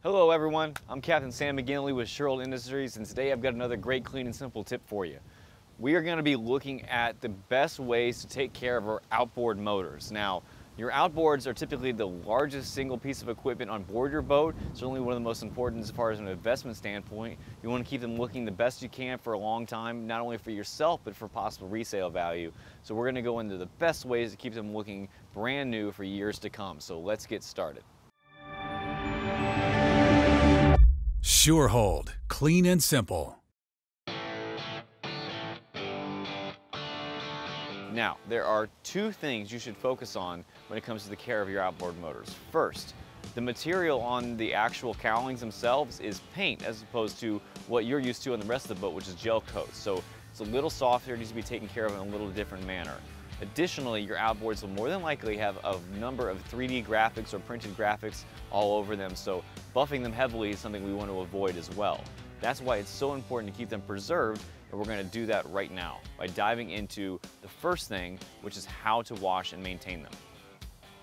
Hello everyone, I'm Captain Sam McGinley with Shurhold Industries, and today I've got another great, clean, and simple tip for you. We are going to be looking at the best ways to take care of our outboard motors. Now, your outboards are typically the largest single piece of equipment on board your boat, certainly one of the most important as far as an investment standpoint. You want to keep them looking the best you can for a long time, not only for yourself, but for possible resale value. So we're going to go into the best ways to keep them looking brand new for years to come. So let's get started. Shurhold, clean and simple. Now, there are two things you should focus on when it comes to the care of your outboard motors. First, the material on the actual cowlings themselves is paint as opposed to what you're used to on the rest of the boat, which is gel coat. So it's a little softer, it needs to be taken care of in a little different manner. Additionally, your outboards will more than likely have a number of 3D graphics or printed graphics all over them, so buffing them heavily is something we want to avoid as well. That's why it's so important to keep them preserved, and we're going to do that right now by diving into the first thing, which is how to wash and maintain them.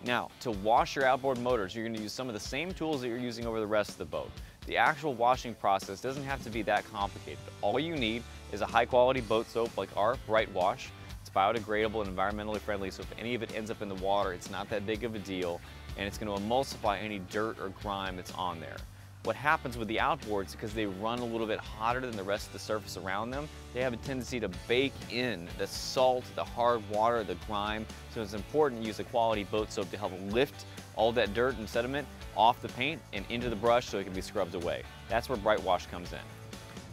Now, to wash your outboard motors, you're going to use some of the same tools that you're using over the rest of the boat. The actual washing process doesn't have to be that complicated. All you need is a high-quality boat soap like our Bright Wash. It's biodegradable and environmentally friendly, so if any of it ends up in the water, it's not that big of a deal, and it's going to emulsify any dirt or grime that's on there. What happens with the outboards, because they run a little bit hotter than the rest of the surface around them, they have a tendency to bake in the salt, the hard water, the grime, so it's important to use a quality boat soap to help lift all that dirt and sediment off the paint and into the brush so it can be scrubbed away. That's where Bright Wash comes in.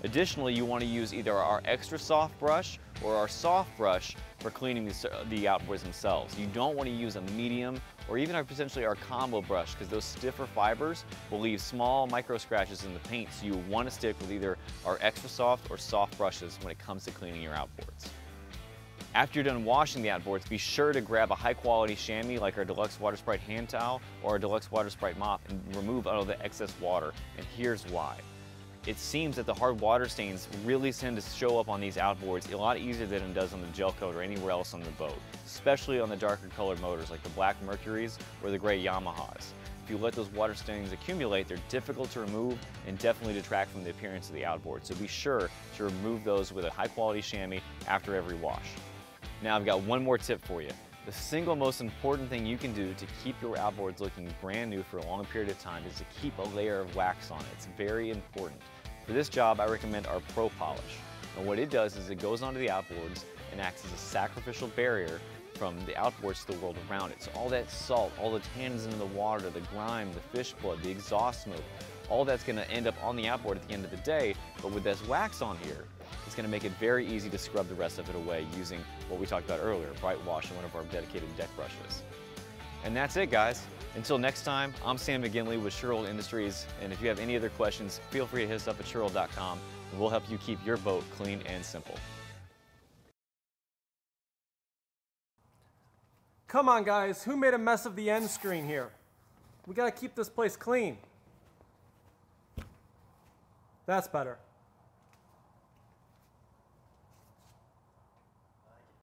Additionally, you want to use either our extra soft brush or our soft brush for cleaning the outboards themselves. You don't want to use a medium or even potentially our combo brush, because those stiffer fibers will leave small micro scratches in the paint, so you want to stick with either our extra soft or soft brushes when it comes to cleaning your outboards. After you're done washing the outboards, be sure to grab a high quality chamois like our Deluxe Water Sprite hand towel or our Deluxe Water Sprite mop and remove all the excess water, and here's why. It seems that the hard water stains really tend to show up on these outboards a lot easier than it does on the gel coat or anywhere else on the boat, especially on the darker colored motors like the black Mercuries or the gray Yamahas. If you let those water stains accumulate, they're difficult to remove and definitely detract from the appearance of the outboard. So be sure to remove those with a high quality chamois after every wash. Now I've got one more tip for you. The single most important thing you can do to keep your outboards looking brand new for a long period of time is to keep a layer of wax on it. It's very important. For this job, I recommend our Pro Polish. And what it does is it goes onto the outboards and acts as a sacrificial barrier from the outboards to the world around it. So all that salt, all the tannins in the water, the grime, the fish blood, the exhaust smoke, all that's going to end up on the outboard at the end of the day. But with this wax on here, it's going to make it very easy to scrub the rest of it away using what we talked about earlier, Bright Wash and one of our dedicated deck brushes. And that's it, guys. Until next time, I'm Sam McGinley with Shurhold Industries, and if you have any other questions, feel free to hit us up at shurhold.com, and we'll help you keep your boat clean and simple. Come on, guys. Who made a mess of the end screen here? We gotta keep this place clean. That's better.